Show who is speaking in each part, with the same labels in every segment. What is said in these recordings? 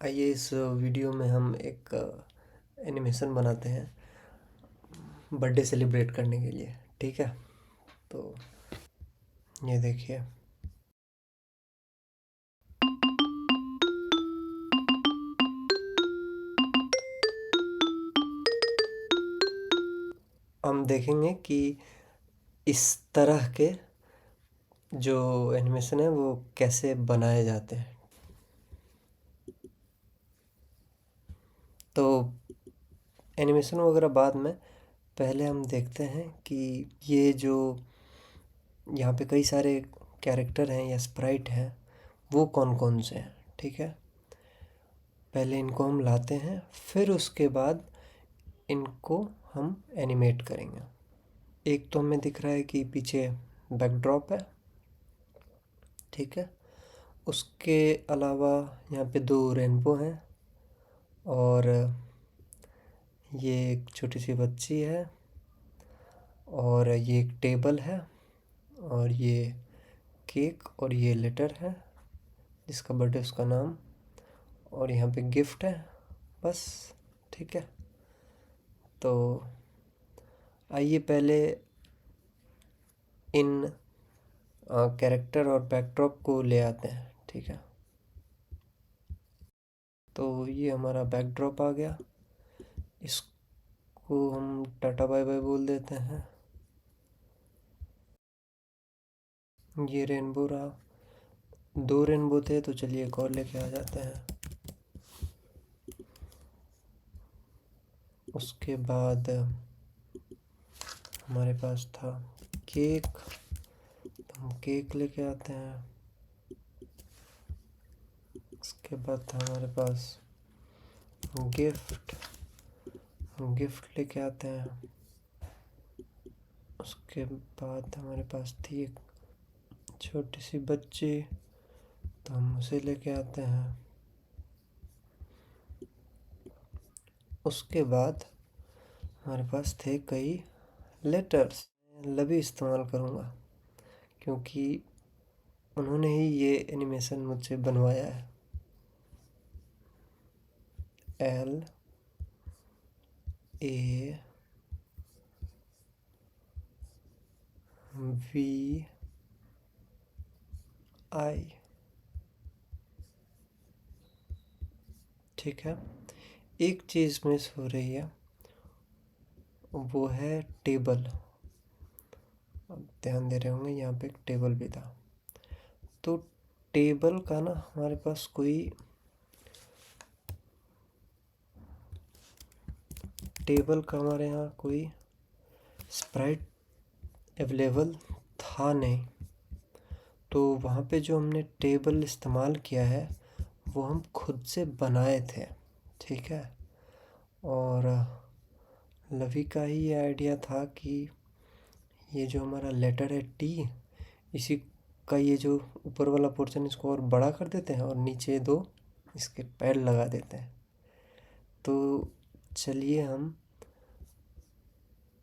Speaker 1: आइए इस वीडियो में हम एक एनिमेशन बनाते हैं बर्थडे सेलिब्रेट करने के लिए। ठीक है, तो ये देखिए। हम देखेंगे कि इस तरह के जो एनिमेशन है वो कैसे बनाए जाते हैं। तो एनिमेशन वगैरह बाद में, पहले हम देखते हैं कि ये जो यहाँ पे कई सारे कैरेक्टर हैं या स्प्राइट हैं वो कौन कौन से हैं। ठीक है, पहले इनको हम लाते हैं, फिर उसके बाद इनको हम एनिमेट करेंगे। एक तो हमें दिख रहा है कि पीछे बैकड्रॉप है। ठीक है, उसके अलावा यहाँ पे दो रेनबो हैं और ये एक छोटी सी बच्ची है और ये एक टेबल है और ये केक और ये लेटर है जिसका बर्थडे उसका नाम, और यहाँ पे गिफ्ट है बस। ठीक है, तो आइए पहले इन कैरेक्टर और बैकड्रॉप को ले आते हैं। ठीक है, तो ये हमारा बैकड्रॉप आ गया, इसको हम टाटा बाय बाय बोल देते हैं। ये रेनबो रहा, दो रेनबो थे तो चलिए एक और लेके आ जाते हैं। उसके बाद हमारे पास था केक, तो हम केक लेके आते हैं। उसके बाद था हमारे पास गिफ्ट, हम गिफ्ट लेके आते हैं। उसके बाद हमारे पास थी एक छोटी सी बच्ची, तो हम उसे लेके आते हैं। उसके बाद हमारे पास थे कई लेटर्स, लभी इस्तेमाल करूँगा क्योंकि उन्होंने ही ये एनिमेशन मुझसे बनवाया है। एल ए वी आई। ठीक है, एक चीज़ मिस हो रही है, वो है टेबल। अब ध्यान दे रहे होंगे यहाँ पे एक टेबल भी था, तो टेबल का ना हमारे पास कोई टेबल का हमारे यहाँ कोई स्प्राइट अवेलेबल था नहीं, तो वहाँ पे जो हमने टेबल इस्तेमाल किया है वो हम खुद से बनाए थे। ठीक है, और लवी का ही ये आइडिया था कि ये जो हमारा लेटर है टी, इसी का ये जो ऊपर वाला पोर्शन इसको और बड़ा कर देते हैं और नीचे दो इसके पैर लगा देते हैं। तो चलिए हम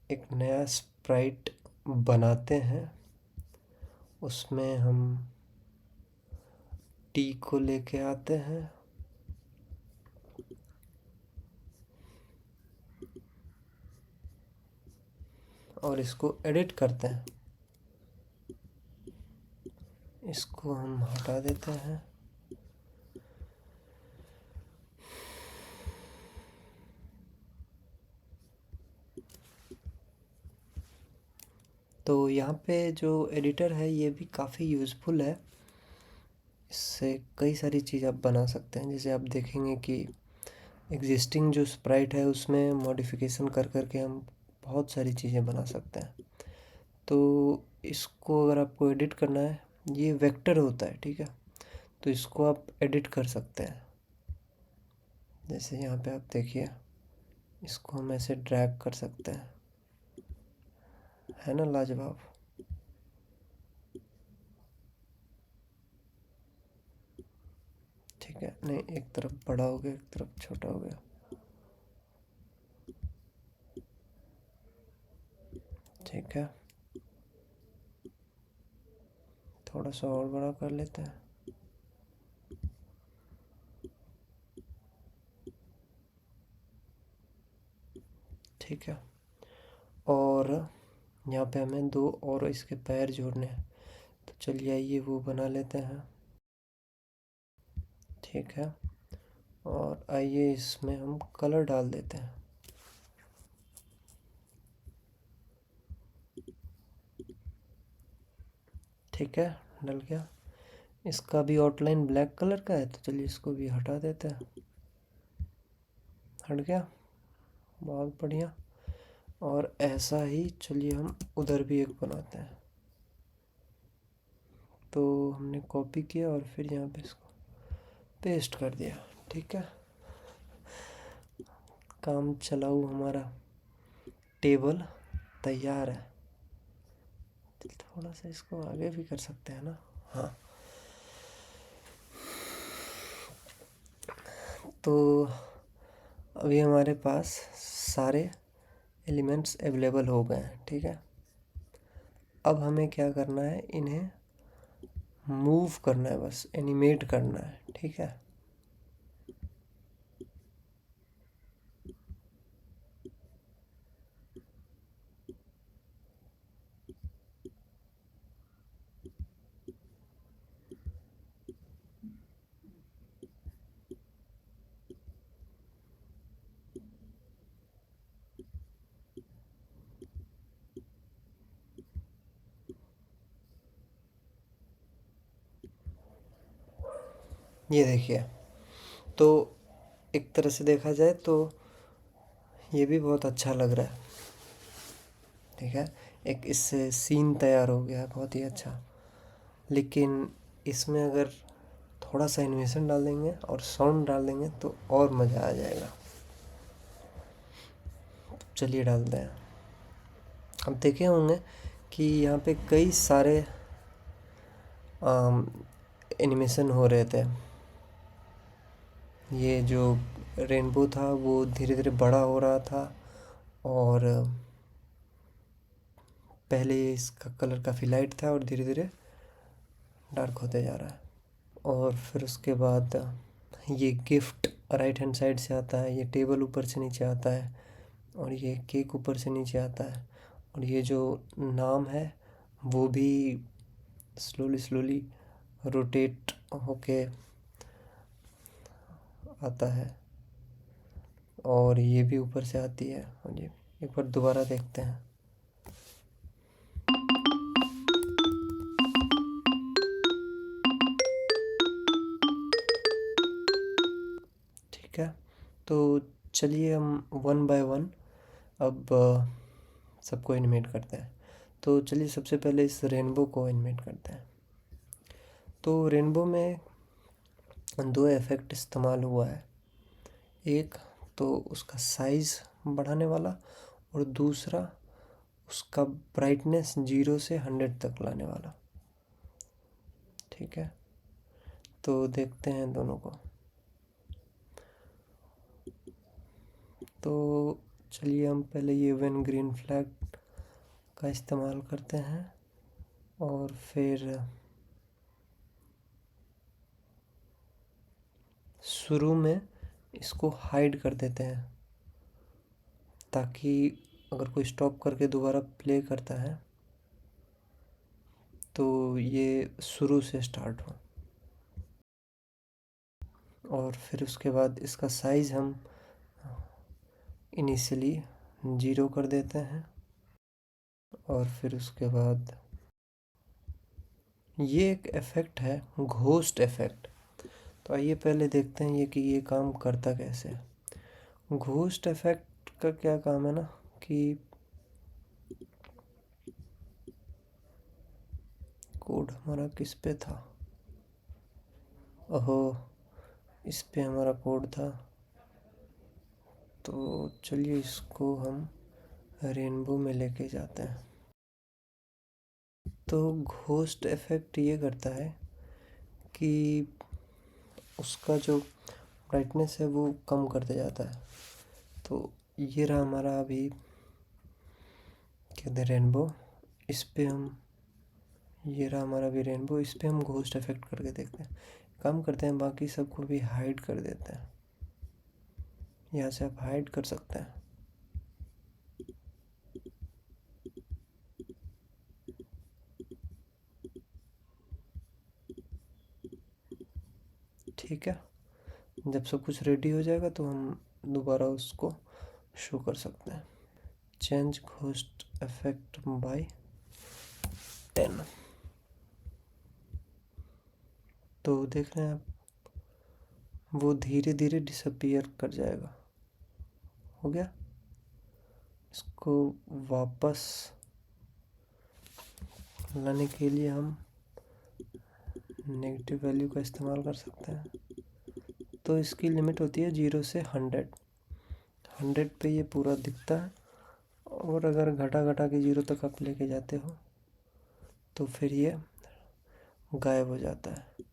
Speaker 1: एक नया स्प्राइट बनाते हैं। उसमें हम टी को लेके आते हैं और इसको एडिट करते हैं। इसको हम हटा देते हैं। तो यहाँ पे जो एडिटर है ये भी काफ़ी यूज़फुल है, इससे कई सारी चीज़ आप बना सकते हैं। जैसे आप देखेंगे कि एग्जिस्टिंग जो स्प्राइट है उसमें मॉडिफिकेशन कर करके हम बहुत सारी चीज़ें बना सकते हैं। तो इसको अगर आपको एडिट करना है, ये वेक्टर होता है। ठीक है, तो इसको आप एडिट कर सकते हैं। जैसे यहाँ पे आप देखिए, इसको हम ऐसे ड्रैग कर सकते हैं, है ना लाजवाब। ठीक है, नहीं एक तरफ बड़ा हो गया एक तरफ छोटा हो गया। ठीक है, थोड़ा सा और बड़ा कर लेते हैं। ठीक है। और यहाँ पे हमें दो और इसके पैर जोड़ने हैं, तो चलिए आइए वो बना लेते हैं। ठीक है, और आइए इसमें हम कलर डाल देते हैं। ठीक है, डल गया। इसका भी आउटलाइन ब्लैक कलर का है, तो चलिए इसको भी हटा देते हैं। हट गया, बहुत बढ़िया। और ऐसा ही चलिए हम उधर भी एक बनाते हैं। तो हमने कॉपी किया और फिर यहाँ पे इसको पेस्ट कर दिया। ठीक है, काम चलाऊ हमारा टेबल तैयार है। थोड़ा सा इसको आगे भी कर सकते हैं ना। हाँ, तो अभी हमारे पास सारे एलिमेंट्स अवेलेबल हो गए हैं। ठीक है, अब हमें क्या करना है, इन्हें मूव करना है, बस एनिमेट करना है। ठीक है, ये देखिए। तो एक तरह से देखा जाए तो ये भी बहुत अच्छा लग रहा है। ठीक है, एक इससे सीन तैयार हो गया है, बहुत ही अच्छा। लेकिन इसमें अगर थोड़ा सा एनिमेशन डाल देंगे और साउंड डाल देंगे तो और मज़ा आ जाएगा। चलिए डालते हैं। अब देखे होंगे कि यहाँ पे कई सारे एनिमेशन हो रहे थे। ये जो रेनबो था वो धीरे धीरे बड़ा हो रहा था, और पहले इसका कलर काफ़ी लाइट था और धीरे धीरे डार्क होते जा रहा है। और फिर उसके बाद ये गिफ्ट राइट हैंड साइड से आता है, ये टेबल ऊपर से नीचे आता है, और ये केक ऊपर से नीचे आता है, और ये जो नाम है वो भी स्लोली स्लोली रोटेट होके आता है, और ये भी ऊपर से आती है। और ये एक बार दोबारा देखते हैं। ठीक है, तो चलिए हम वन बाय वन अब सबको एनिमेट करते हैं। तो चलिए सबसे पहले इस रेनबो को एनिमेट करते हैं। तो रेनबो में दो इफ़ेक्ट इस्तेमाल हुआ है। एक तो उसका साइज़ बढ़ाने वाला, और दूसरा उसका ब्राइटनेस 0 से 100 तक लाने वाला। ठीक है, तो देखते हैं दोनों को। तो चलिए हम पहले ये वन ग्रीन फ्लैग का इस्तेमाल करते हैं, और फिर शुरू में इसको हाइड कर देते हैं, ताकि अगर कोई स्टॉप करके दोबारा प्ले करता है तो ये शुरू से स्टार्ट हो। और फिर उसके बाद इसका साइज़ हम इनिशियली 0 कर देते हैं, और फिर उसके बाद ये एक इफ़ेक्ट है, घोस्ट इफ़ेक्ट। तो आइए पहले देखते हैं कि ये काम करता कैसे है। घोस्ट इफ़ेक्ट का क्या काम है ना, कि कोड हमारा किस पे था, ओहो इस पे हमारा कोड था। तो चलिए इसको हम रेनबो में लेके जाते हैं। तो घोस्ट इफ़ेक्ट ये करता है कि उसका जो ब्राइटनेस है वो कम करते जाता है। तो ये रहा हमारा अभी कहते हैं रेनबो। इस पे हम, ये रहा हमारा भी रेनबो, इस पे हम घोस्ट इफेक्ट करके देखते हैं। काम करते हैं, बाकी सबको भी हाइड कर देते हैं। यहाँ से आप हाइड कर सकते हैं। ठीक है। जब सब कुछ रेडी हो जाएगा तो हम दोबारा उसको शो कर सकते हैं। Change ghost effect bye 10। तो देख रहे हैं आप, वो धीरे धीरे डिसअपियर कर जाएगा। हो गया। इसको वापस लाने के लिए हम नेगेटिव वैल्यू का इस्तेमाल कर सकते हैं। तो इसकी लिमिट होती है 0 से 100। 100 पे ये पूरा दिखता है, और अगर घटा घटा के 0 तक आप लेके जाते हो तो फिर ये गायब हो जाता है।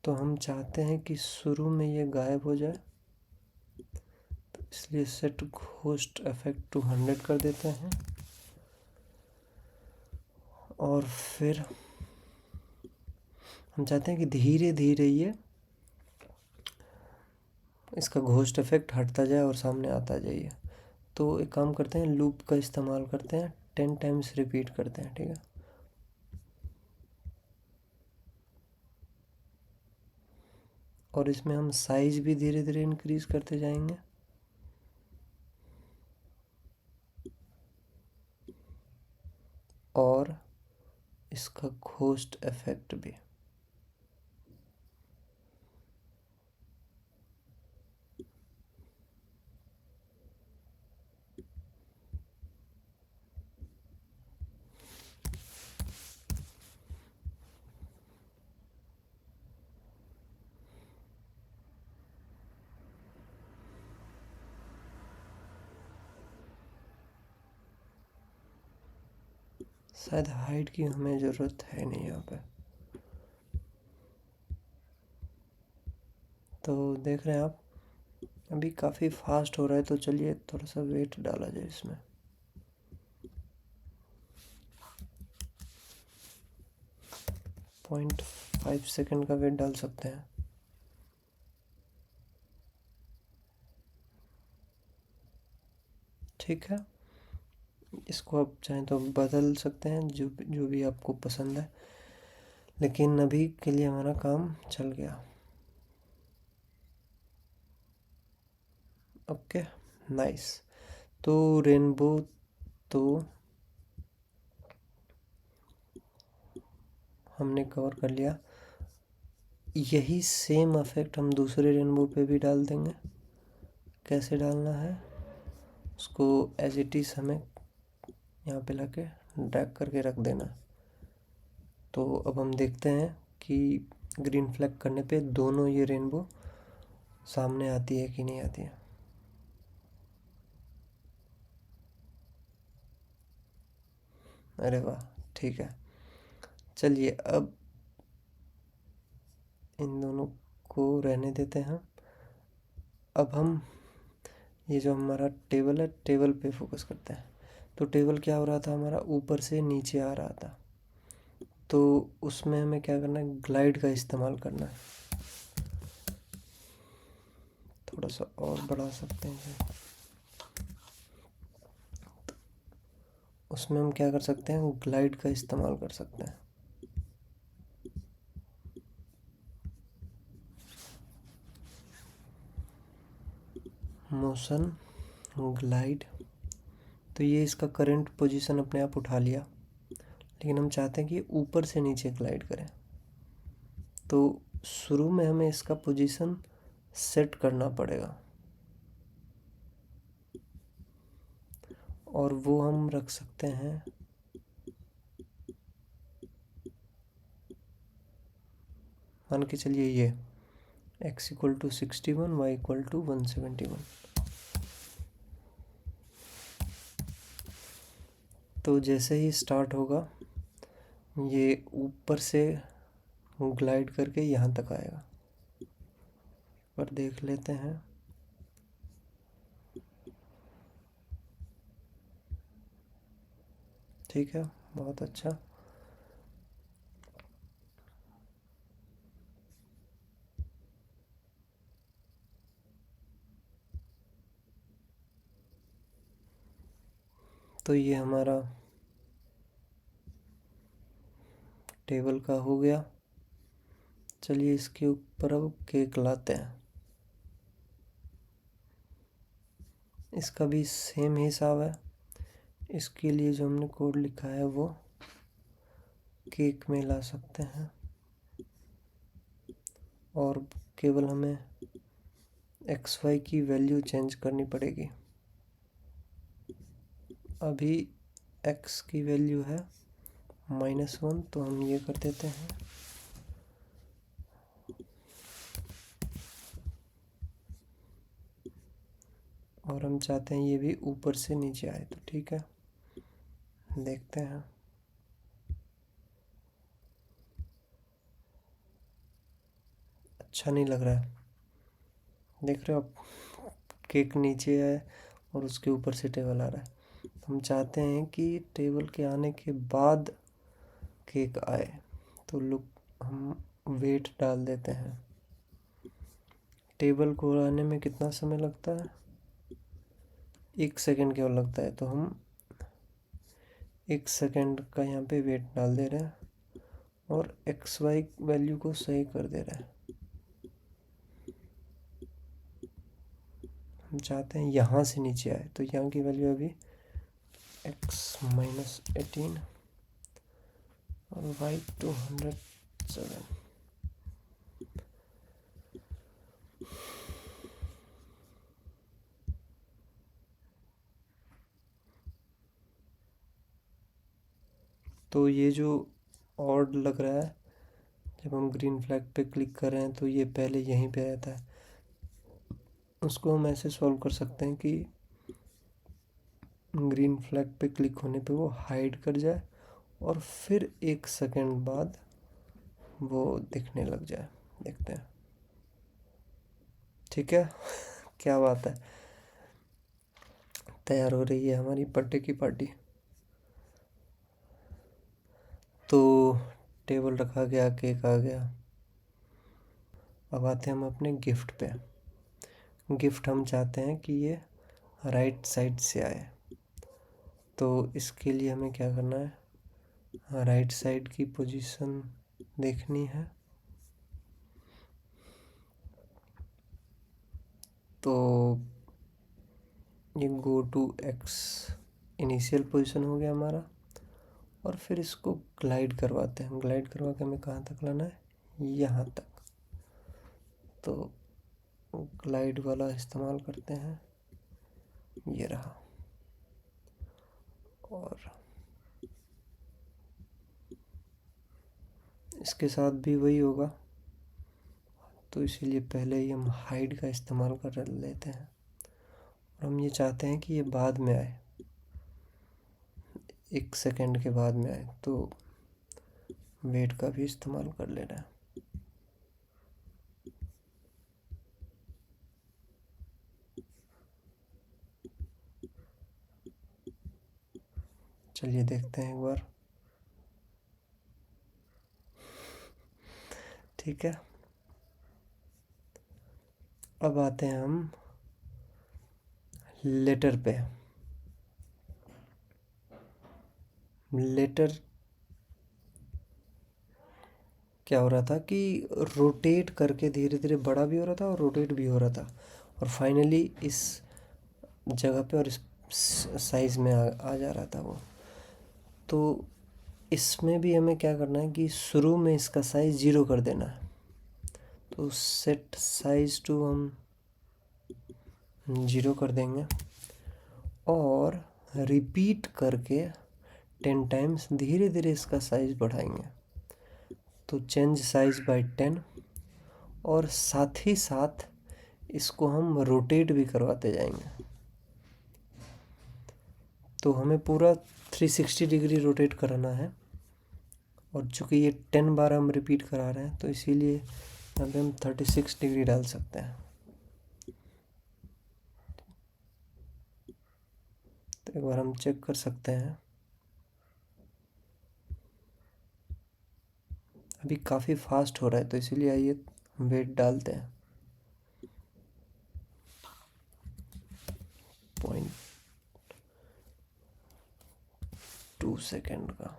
Speaker 1: तो हम चाहते हैं कि शुरू में ये गायब हो जाए, तो इसलिए सेट घोस्ट इफेक्ट टू 100 कर देते हैं। और फिर हम चाहते हैं कि धीरे धीरे ये इसका घोस्ट इफेक्ट हटता जाए और सामने आता जाइए। तो एक काम करते हैं, लूप का इस्तेमाल करते हैं, 10 टाइम्स रिपीट करते हैं, ठीक है। और इसमें हम साइज भी धीरे धीरे इंक्रीज करते जाएंगे। और इसका घोस्ट इफेक्ट भी। शायद हाइट की हमें ज़रूरत है नहीं यहाँ पे। तो देख रहे हैं आप, अभी काफ़ी फास्ट हो रहा है, तो चलिए थोड़ा सा वेट डाला जाए इसमें। पॉइंट 5 सेकेंड का वेट डाल सकते हैं। ठीक है। इसको आप चाहें तो बदल सकते हैं, जो भी आपको पसंद है, लेकिन अभी के लिए हमारा काम चल गया। Okay, nice. तो रेनबो तो हमने कवर कर लिया। यही सेम इफेक्ट हम दूसरे रेनबो पे भी डाल देंगे। कैसे डालना है उसको एज इट इज़ हमें यहाँ पे लाके ड्रैग करके रख देना। तो अब हम देखते हैं कि ग्रीन फ्लैग करने पे दोनों ये रेनबो सामने आती है कि नहीं आती है। अरे वाह, ठीक है। चलिए अब इन दोनों को रहने देते हैं। अब हम ये जो हमारा टेबल है, टेबल पे फोकस करते हैं। तो टेबल क्या हो रहा था, हमारा ऊपर से नीचे आ रहा था। तो उसमें हमें क्या करना है, ग्लाइड का इस्तेमाल करना है। थोड़ा सा और बढ़ा सकते हैं। उसमें हम क्या कर सकते हैं, ग्लाइड का इस्तेमाल कर सकते हैं। Motion glide. तो ये इसका करंट पोजीशन अपने आप उठा लिया, लेकिन हम चाहते हैं कि ऊपर से नीचे ग्लाइड करें। तो शुरू में हमें इसका पोजीशन सेट करना पड़ेगा, और वो हम रख सकते हैं मान के चलिए ये x equal to 61, y equal to 171। तो जैसे ही स्टार्ट होगा ये ऊपर से ग्लाइड करके यहाँ तक आएगा। पर देख लेते हैं। ठीक है, बहुत अच्छा। तो ये हमारा टेबल का हो गया। चलिए इसके ऊपर अब केक लाते हैं। इसका भी सेम हिसाब है। इसके लिए जो हमने कोड लिखा है वो केक में ला सकते हैं, और केवल हमें XY की वैल्यू चेंज करनी पड़ेगी। अभी x की वैल्यू है -1, तो हम ये कर देते हैं। और हम चाहते हैं ये भी ऊपर से नीचे आए, तो ठीक है, देखते हैं। अच्छा नहीं लग रहा है, देख रहे हो आप, केक नीचे है और उसके ऊपर से टेबल आ रहा है। हम चाहते हैं कि टेबल के आने के बाद केक आए, तो लुक हम वेट डाल देते हैं। टेबल को आने में कितना समय लगता है? 1 सेकेंड केवल लगता है, तो हम 1 सेकेंड का यहाँ पे वेट डाल दे रहे हैं और XY वैल्यू को सही कर दे रहे हैं। हम चाहते हैं यहाँ से नीचे आए, तो यहाँ की वैल्यू अभी x-18 और y 207। तो ये जो ऑड लग रहा है, जब हम ग्रीन फ्लैग पे क्लिक कर रहे हैं तो ये पहले यहीं पे रहता है। उसको हम ऐसे सॉल्व कर सकते हैं कि ग्रीन फ्लैग पे क्लिक होने पे वो हाइड कर जाए और फिर 1 सेकेंड बाद वो दिखने लग जाए। देखते हैं, ठीक है। क्या बात है, तैयार हो रही है हमारी बर्थडे की पार्टी। तो टेबल रखा गया, केक आ गया। अब आते हैं हम अपने गिफ्ट पे। गिफ्ट हम चाहते हैं कि ये राइट साइड से आए, तो इसके लिए हमें क्या करना है, राइट साइड की पोजीशन देखनी है। तो ये go to X initial position हो गया हमारा, और फिर इसको ग्लाइड करवाते हैं। ग्लाइड करवा के हमें कहाँ तक लाना है, यहाँ तक। तो ग्लाइड वाला इस्तेमाल करते हैं, ये रहा। और इसके साथ भी वही होगा, तो इसीलिए पहले ही हम हाइड का इस्तेमाल कर लेते हैं। और हम ये चाहते हैं कि ये बाद में आए, 1 सेकेंड के बाद में आए, तो वेट का भी इस्तेमाल कर लेना है। चलिए देखते हैं एक बार, ठीक है। अब आते हैं हम लेटर पे। लेटर क्या हो रहा था कि रोटेट करके धीरे धीरे बड़ा भी हो रहा था और रोटेट भी हो रहा था, और फाइनली इस जगह पे और इस साइज़ में आ जा रहा था वो। तो इसमें भी हमें क्या करना है कि शुरू में इसका साइज़ 0 कर देना है। तो सेट साइज़ टू हम 0 कर देंगे और रिपीट करके 10 टाइम्स धीरे धीरे इसका साइज़ बढ़ाएंगे। तो चेंज साइज़ बाय 10, और साथ ही साथ इसको हम रोटेट भी करवाते जाएंगे। तो हमें पूरा 360 डिग्री रोटेट कराना है, और चूँकि ये 10 बार हम रिपीट करा रहे हैं तो इसीलिए यहाँ पे हम 36 डिग्री डाल सकते हैं। तो एक बार हम चेक कर सकते हैं। अभी काफ़ी फास्ट हो रहा है, तो इसीलिए आइए वेट डालते हैं 0.2 सेकेंड का,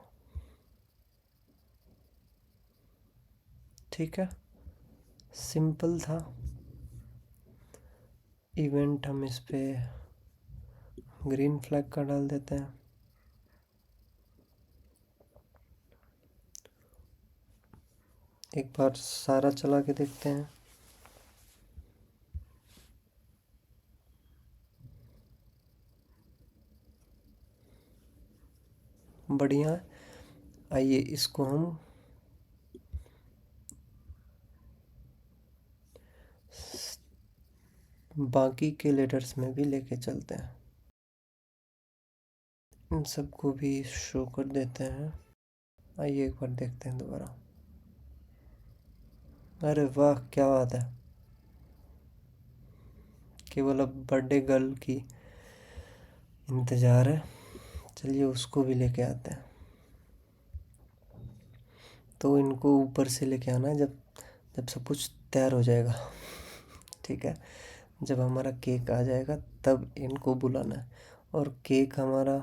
Speaker 1: ठीक है। सिंपल था। इवेंट हम इस पे ग्रीन फ्लैग का डाल देते हैं। एक बार सारा चला के देखते हैं। बढ़िया है। आइए इसको हम बाकी के लेटर्स में भी लेके चलते हैं। इन सबको भी शो कर देते हैं। आइए एक बार देखते हैं दोबारा। अरे वाह, क्या बात है। केवल अब बर्थडे गर्ल की इंतज़ार है। चलिए उसको भी लेके आते हैं। तो इनको ऊपर से लेके आना है जब जब सब कुछ तैयार हो जाएगा। ठीक है। जब हमारा केक आ जाएगा तब इनको बुलाना है। और केक हमारा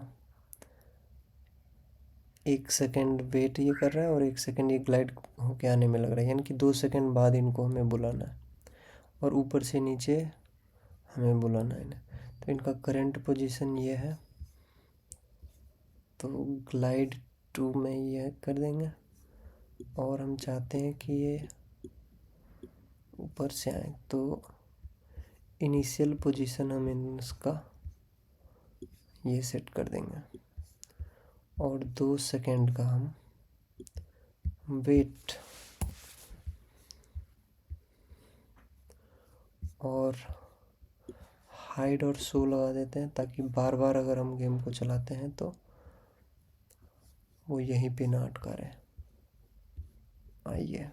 Speaker 1: 1 सेकेंड वेट ये कर रहा है और 1 सेकेंड ये ग्लाइड होके आने में लग रहा है, यानी कि 2 सेकेंड बाद इनको हमें बुलाना है। और ऊपर से नीचे हमें बुलाना है इन्हें। तो इनका करंट पोजीशन ये है, तो ग्लाइड 2 में ये कर देंगे। और हम चाहते हैं कि ये ऊपर से आए, तो इनिशियल पोजीशन हम इसका ये सेट कर देंगे। और 2 सेकेंड का हम वेट और हाइड और शो लगा देते हैं, ताकि बार बार अगर हम गेम को चलाते हैं तो वो यहीं पे ना अटका रहे। आइए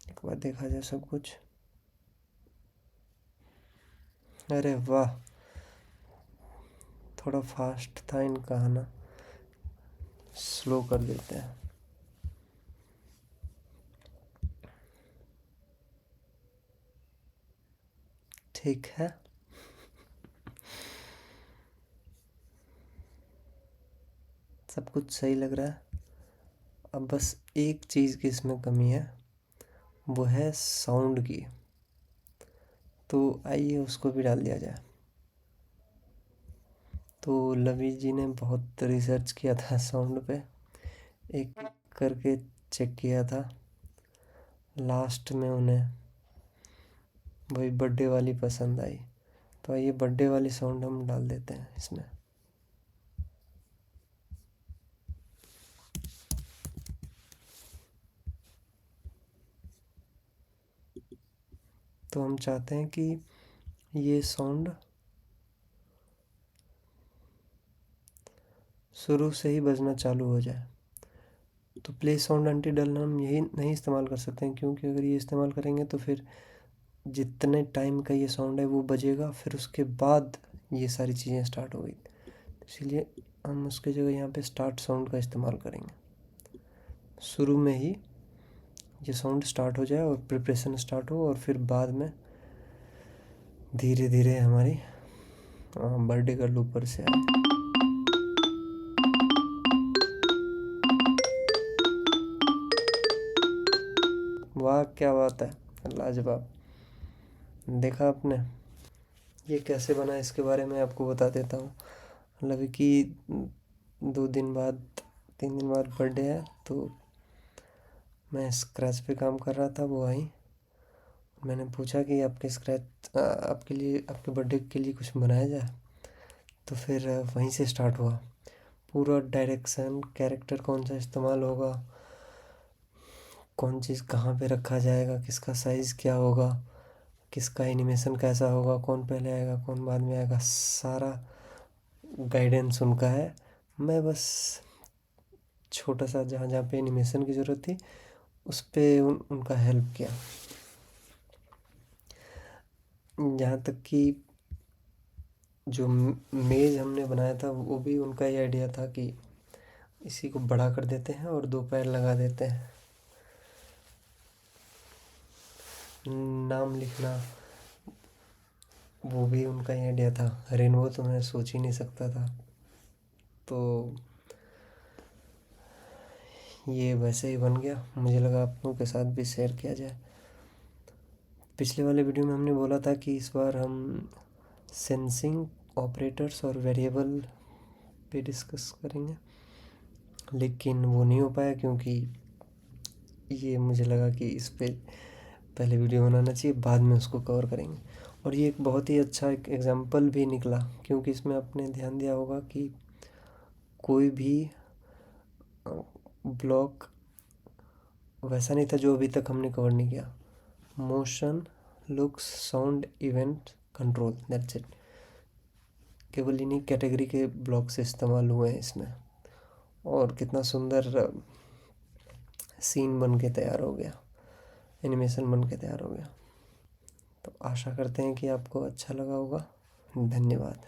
Speaker 1: एक बार देखा जाए सब कुछ। अरे वाह, थोड़ा फास्ट था इनका आना, स्लो कर देते हैं। ठीक है। सब कुछ सही लग रहा है। अब बस एक चीज़ की इसमें कमी है, वो है साउंड की। तो आइए उसको भी डाल दिया जाए। तो लवी जी ने बहुत रिसर्च किया था साउंड पे, एक करके चेक किया था। लास्ट में उन्हें वही बर्थडे वाली पसंद आई। तो आइए बर्थडे वाली साउंड हम डाल देते हैं इसमें। तो हम चाहते हैं कि ये साउंड शुरू से ही बजना चालू हो जाए। तो प्ले साउंड एंटी डल हम यही नहीं इस्तेमाल कर सकते हैं, क्योंकि अगर ये इस्तेमाल करेंगे तो फिर जितने टाइम का ये साउंड है वो बजेगा, फिर उसके बाद ये सारी चीज़ें स्टार्ट हो गई। इसीलिए हम उसके जगह यहाँ पे स्टार्ट साउंड का इस्तेमाल करेंगे। शुरू में ही ये साउंड स्टार्ट हो जाए और प्रिपरेशन स्टार्ट हो, और फिर बाद में धीरे धीरे हमारी बर्थडे गर्ल ऊपर से आए। वाह क्या बात है, लाजवाब। देखा आपने ये कैसे बना, इसके बारे में आपको बता देता हूँ। मतलब कि 2 दिन बाद 3 दिन बाद बर्थडे है, तो मैं स्क्रैच पे काम कर रहा था। वो आई, मैंने पूछा कि आपके स्क्रैच आपके लिए, आपके बर्थडे के लिए कुछ बनाया जाए। तो फिर वहीं से स्टार्ट हुआ पूरा डायरेक्शन, कैरेक्टर कौन सा इस्तेमाल होगा, कौन चीज़ कहाँ पे रखा जाएगा, किसका साइज़ क्या होगा, किसका एनिमेशन कैसा होगा, कौन पहले आएगा कौन बाद में आएगा, सारा गाइडेंस उनका है। मैं बस छोटा सा जहाँ जहाँ पे एनिमेशन की ज़रूरत थी उस पे उनका हेल्प किया। यहाँ तक कि जो मेज़ हमने बनाया था वो भी उनका ही आइडिया था, कि इसी को बड़ा कर देते हैं और 2 पैर लगा देते हैं। नाम लिखना वो भी उनका ही आइडिया था। रेनबो तो मैं सोच ही नहीं सकता था। तो ये वैसे ही बन गया। मुझे लगा आप लोगों के साथ भी शेयर किया जाए। पिछले वाले वीडियो में हमने बोला था कि इस बार हम सेंसिंग ऑपरेटर्स और वेरिएबल पे डिस्कस करेंगे, लेकिन वो नहीं हो पाया क्योंकि ये मुझे लगा कि इस पे पहले वीडियो बनाना चाहिए, बाद में उसको कवर करेंगे। और ये एक बहुत ही अच्छा एक एग्जाम्पल भी निकला, क्योंकि इसमें आपने ध्यान दिया होगा कि कोई भी ब्लॉक वैसा नहीं था जो अभी तक हमने कवर नहीं किया। Motion, looks, sound, event, control, that's it. केवल इन्हीं कैटेगरी के ब्लॉक्स इस्तेमाल हुए हैं इसमें, और कितना सुंदर सीन बन के तैयार हो गया, एनिमेशन बन के तैयार हो गया। तो आशा करते हैं कि आपको अच्छा लगा होगा। धन्यवाद।